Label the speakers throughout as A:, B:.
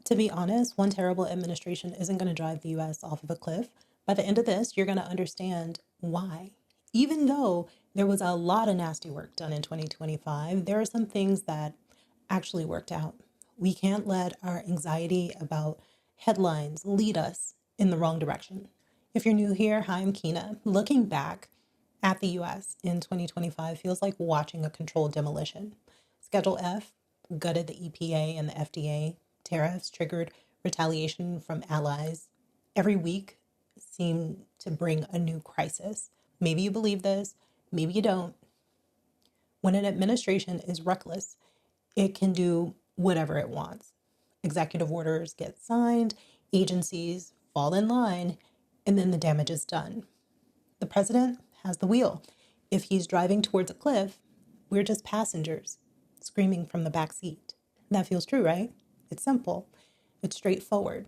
A: To be honest, one terrible administration isn't going to drive the US off of a cliff. By the end of this, you're going to understand why. Even though there was a lot of nasty work done in 2025, there are some things that actually worked out. We can't let our anxiety about headlines lead us in the wrong direction. If you're new here, hi, I'm Kina. Looking back at the US in 2025 feels like watching a controlled demolition. Schedule F gutted the EPA and the FDA. Tariffs triggered retaliation from allies. Every week seemed to bring a new crisis. Maybe you believe this, maybe you don't. When an administration is reckless, it can do whatever it wants. Executive orders get signed, agencies fall in line, and then the damage is done. The president has the wheel. If he's driving towards a cliff, we're just passengers screaming from the back seat. That feels true, right? It's simple. It's straightforward.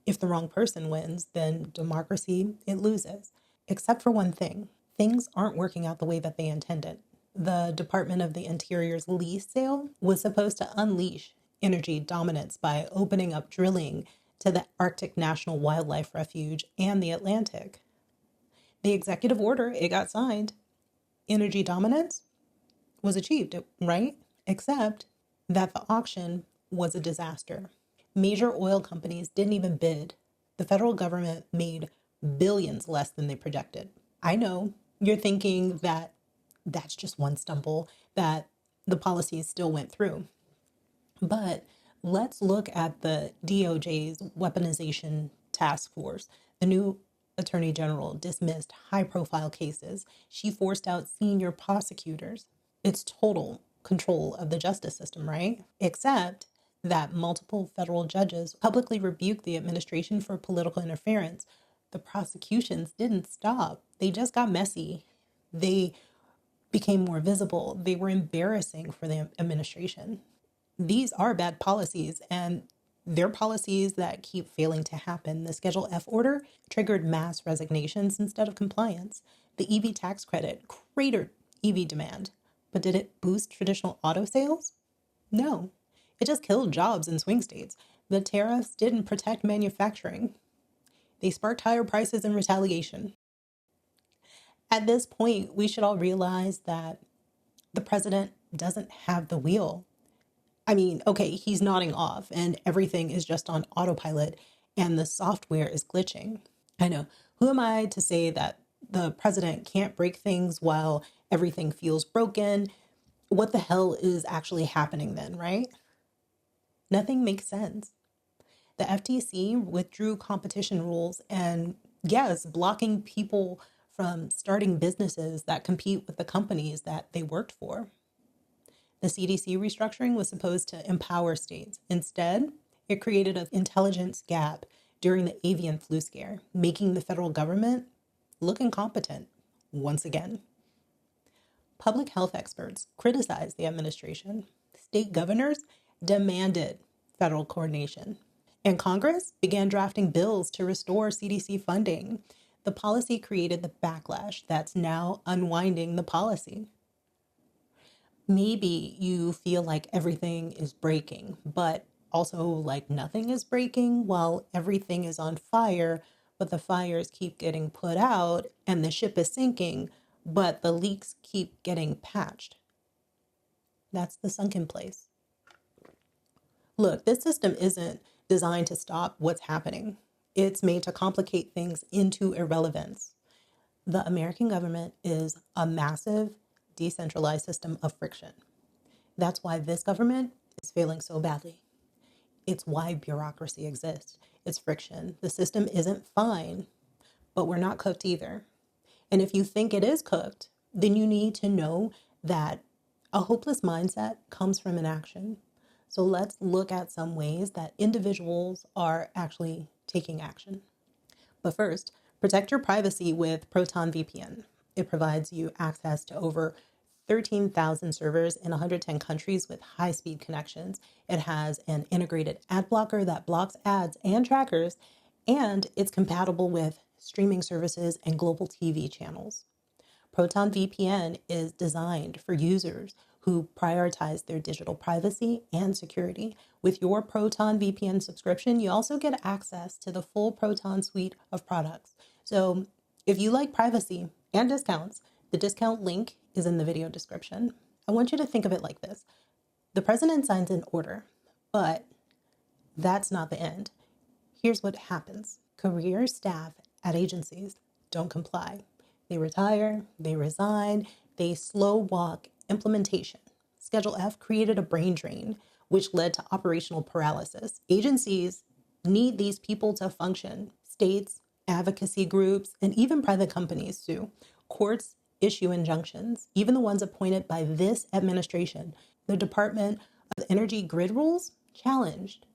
A: If the wrong person wins, then democracy, it loses. Except for one thing. Things aren't working out the way that they intended. The Department of the Interior's lease sale was supposed to unleash energy dominance by opening up drilling to the Arctic National Wildlife Refuge and the Atlantic. The executive order, it got signed. Energy dominance was achieved, right? Except that the auction was a disaster. Major oil companies didn't even bid. The federal government made billions less than they projected. I know you're thinking that that's just one stumble, that the policies still went through. But let's look at the DOJ's weaponization task force. The new attorney general dismissed high-profile cases. She forced out senior prosecutors. It's total control of the justice system, right? Except that multiple federal judges publicly rebuked the administration for political interference. The prosecutions didn't stop. They just got messy. They became more visible. They were embarrassing for the administration. These are bad policies, and they're policies that keep failing to happen. The Schedule F order triggered mass resignations instead of compliance. The EV tax credit cratered EV demand. But did it boost traditional auto sales? No. It just killed jobs in swing states. The tariffs didn't protect manufacturing. They sparked higher prices and retaliation. At this point, we should all realize that the president doesn't have the wheel. I mean, okay, he's nodding off and everything is just on autopilot and the software is glitching. I know. Who am I to say that the president can't break things while everything feels broken? What the hell is actually happening then, right? Nothing makes sense. The FTC withdrew competition rules and, yes, blocking people from starting businesses that compete with the companies that they worked for. The CDC restructuring was supposed to empower states. Instead, it created an intelligence gap during the avian flu scare, making the federal government look incompetent once again. Public health experts criticized the administration. State governors demanded federal coordination. And Congress began drafting bills to restore CDC funding. The policy created the backlash that's now unwinding the policy. Maybe you feel like everything is breaking, but also like nothing is breaking while everything is on fire, but the fires keep getting put out and the ship is sinking, but the leaks keep getting patched. That's the sunken place. Look, this system isn't designed to stop what's happening. It's made to complicate things into irrelevance. The American government is a massive, decentralized system of friction. That's why this government is failing so badly. It's why bureaucracy exists. It's friction. The system isn't fine, but we're not cooked either. And if you think it is cooked, then you need to know that a hopeless mindset comes from inaction. So let's look at some ways that individuals are actually taking action. But first, protect your privacy with Proton VPN. It provides you access to over 13,000 servers in 110 countries with high-speed connections. It has an integrated ad blocker that blocks ads and trackers, and it's compatible with streaming services and global TV channels. Proton VPN is designed for users who prioritize their digital privacy and security. With your Proton VPN subscription, you also get access to the full Proton suite of products. So if you like privacy and discounts, the discount link is in the video description. I want you to think of it like this. The president signs an order, but that's not the end. Here's what happens. Career staff at agencies don't comply. They retire, they resign, they slow walk implementation. Schedule F created a brain drain, which led to operational paralysis. Agencies need these people to function. States, advocacy groups, and even private companies sue. Courts issue injunctions, even the ones appointed by this administration. The Department of Energy grid rules challenged.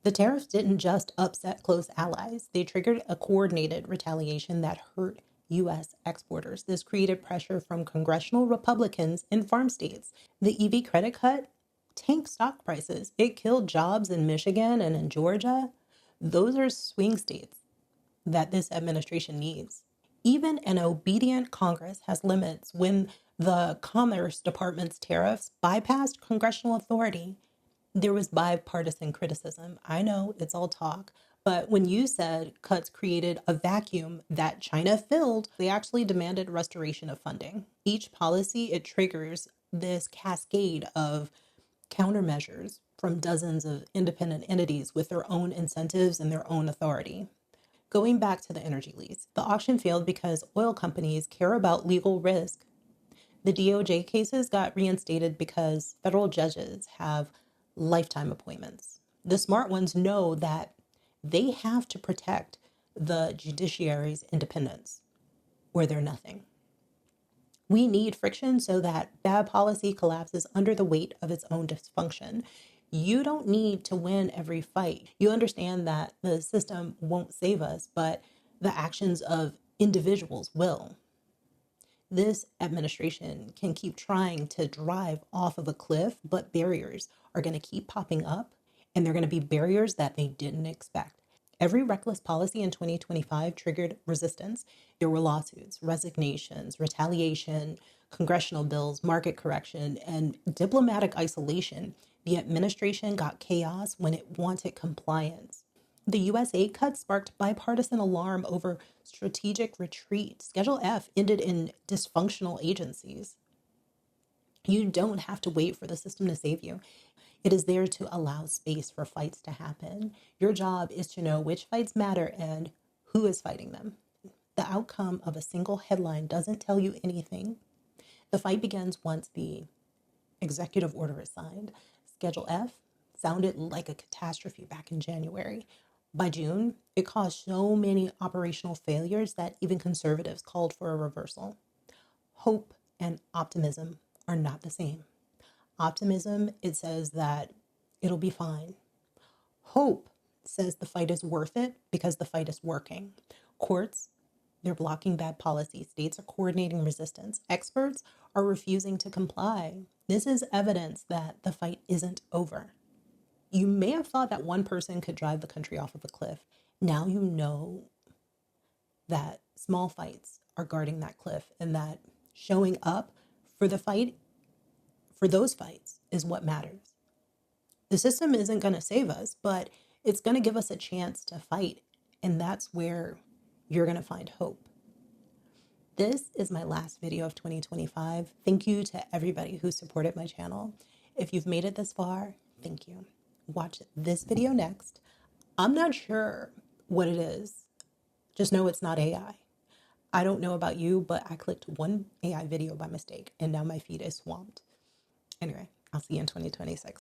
A: The tariffs didn't just upset close allies, they triggered a coordinated retaliation that hurt U.S. exporters. This created pressure from congressional Republicans in farm states. The EV credit cut tanked stock prices. It killed jobs in Michigan and in Georgia. Those are swing states that this administration needs. Even an obedient Congress has limits. When the Commerce Department's tariffs bypassed congressional authority, there was bipartisan criticism. I know it's all talk, but when you said cuts created a vacuum that China filled, they actually demanded restoration of funding. Each policy, it triggers this cascade of countermeasures from dozens of independent entities with their own incentives and their own authority. Going back to the energy lease, the auction failed because oil companies care about legal risk. The DOJ cases got reinstated because federal judges have lifetime appointments. The smart ones know that they have to protect the judiciary's independence, or they're nothing. We need friction so that bad policy collapses under the weight of its own dysfunction. You don't need to win every fight. You understand that the system won't save us, but the actions of individuals will. This administration can keep trying to drive off of a cliff, but barriers are going to keep popping up, and they're going to be barriers that they didn't expect. Every reckless policy in 2025 triggered resistance. There were lawsuits, resignations, retaliation, congressional bills, market correction, and diplomatic isolation. The administration got chaos when it wanted compliance. The US aid cuts sparked bipartisan alarm over strategic retreat. Schedule F ended in dysfunctional agencies. You don't have to wait for the system to save you. It is there to allow space for fights to happen. Your job is to know which fights matter and who is fighting them. The outcome of a single headline doesn't tell you anything. The fight begins once the executive order is signed. Schedule F sounded like a catastrophe back in January. By June, it caused so many operational failures that even conservatives called for a reversal. Hope and optimism are not the same. Optimism, it says that it'll be fine. Hope says the fight is worth it because the fight is working. Courts, they're blocking bad policy. States are coordinating resistance. Experts are refusing to comply. This is evidence that the fight isn't over. You may have thought that one person could drive the country off of a cliff. Now you know that small fights are guarding that cliff, and that showing up for the fight, for those fights, is what matters. The system isn't going to save us, but it's going to give us a chance to fight, and that's where you're going to find hope. This is my last video of 2025. Thank you to everybody who supported my channel. If you've made it this far, thank you. Watch this video next. I'm not sure what it is. Just know it's not AI. I don't know about you, but I clicked one AI video by mistake, and now my feed is swamped. Anyway, I'll see you in 2026.